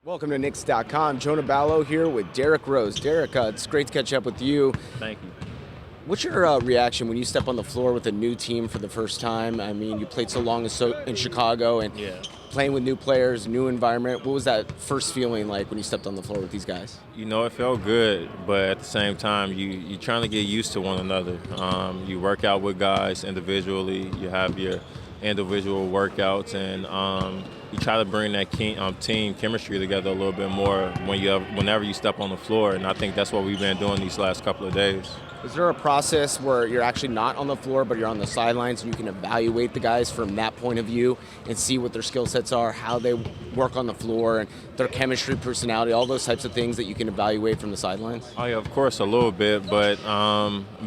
Welcome to Knicks.com. Jonah Ballow here with Derrick Rose. Derrick, it's great to catch up with you. Thank you. What's your reaction when you step on the floor with a new team for the first time? I mean, you played so long in Chicago and Yeah. playing with new players, new environment. What was that first feeling like when you stepped on the floor with these guys? You know, it felt good, but at the same time, you're trying to get used to one another. You work out with guys individually. You have your individual workouts, and you try to bring that team chemistry together a little bit more whenever you step on the floor. And I think that's what we've been doing these last couple of days. Is there a process where you're actually not on the floor, but you're on the sidelines, and you can evaluate the guys from that point of view and see what their skill sets are, how they work on the floor, and their chemistry, personality, all those types of things that you can evaluate from the sidelines? Oh yeah, of course, a little bit, but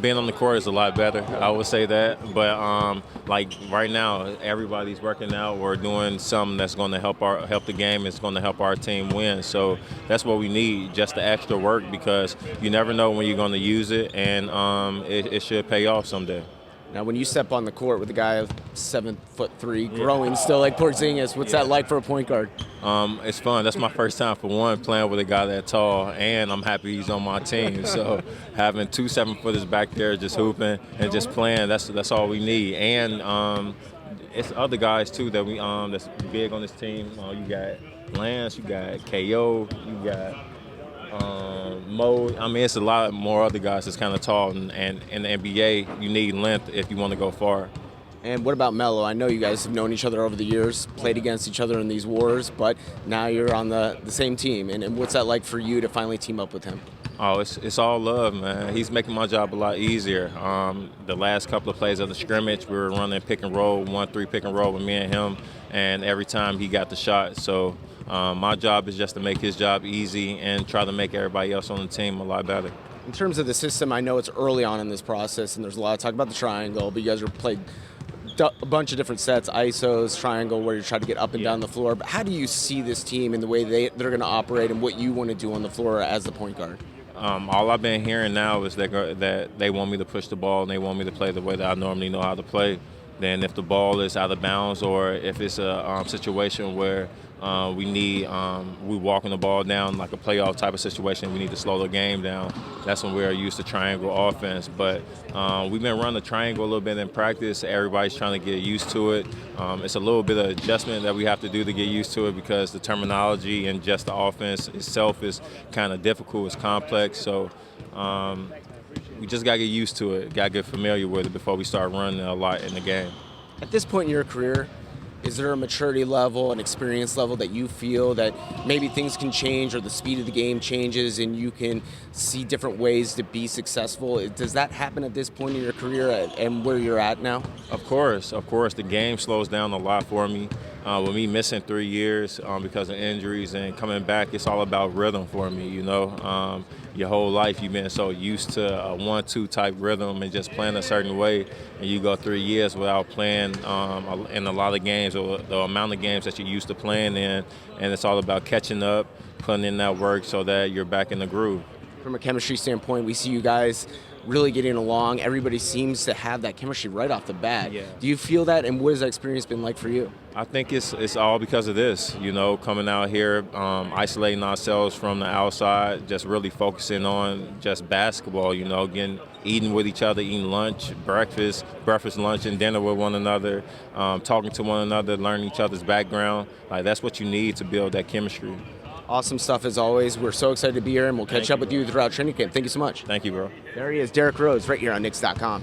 being on the court is a lot better. I would say that. But like right now, everybody's working out or doing something that's going to help the game. It's going to help our team win. So that's what we need, just the extra work, because you never know when you're going to use it, and it should pay off someday. Now, when you step on the court with a guy of 7'3", growing still like Porzingis, what's that like for a point guard? It's fun. That's my first time, for one, playing with a guy that tall, and I'm happy he's on my team. So having two 7-footers back there just hooping and just playing, that's all we need. And it's other guys too that we that's big on this team. You got Lance, you got KO, you got Mo. I mean, it's a lot more other guys that's kind of tall, and in the NBA, you need length if you want to go far. And what about Melo? I know you guys have known each other over the years, played against each other in these wars, but now you're on the same team. And what's that like for you to finally team up with him? Oh, it's all love, man. He's making my job a lot easier. The last couple of plays of the scrimmage, we were running pick and roll, 1-3 pick and roll with me and him, and every time he got the shot. So my job is just to make his job easy and try to make everybody else on the team a lot better. In terms of the system, I know it's early on in this process, and there's a lot of talk about the triangle, but you guys are played a bunch of different sets, ISOs, triangle, where you try to get up and down the floor. But how do you see this team in the way they're going to operate and what you want to do on the floor as the point guard? All I've been hearing now is that they want me to push the ball and they want me to play the way that I normally know how to play. Then if the ball is out of bounds, or if it's a situation where we walking the ball down like a playoff type of situation, we need to slow the game down, that's when we're used to triangle offense. But we've been running the triangle a little bit in practice. Everybody's trying to get used to it. It's a little bit of adjustment that we have to do to get used to it, because the terminology and just the offense itself is kind of difficult. It's complex. So we just got to get used to it, got to get familiar with it before we start running a lot in the game. At this point in your career, is there a maturity level, an experience level that you feel that maybe things can change or the speed of the game changes and you can see different ways to be successful? Does that happen at this point in your career and where you're at now? Of course. The game slows down a lot for me. With me missing 3 years because of injuries and coming back, it's all about rhythm for me, you know. Your whole life you've been so used to a 1-2 type rhythm and just playing a certain way, and you go 3 years without playing in a lot of games, or the amount of games that you're used to playing in, and it's all about catching up, putting in that work so that you're back in the groove. From a chemistry standpoint, we see you guys really getting along. Everybody seems to have that chemistry right off the bat. Yeah. Do you feel that, and what has that experience been like for you? I think it's all because of this, you know, coming out here, isolating ourselves from the outside, just really focusing on just basketball, you know, eating with each other, eating lunch, breakfast, lunch, and dinner with one another, talking to one another, learning each other's background. Like, that's what you need to build that chemistry. Awesome stuff as always. We're so excited to be here, and we'll catch up with you throughout training camp. Thank you so much. Thank you, bro. There he is, Derrick Rose, right here on Knicks.com.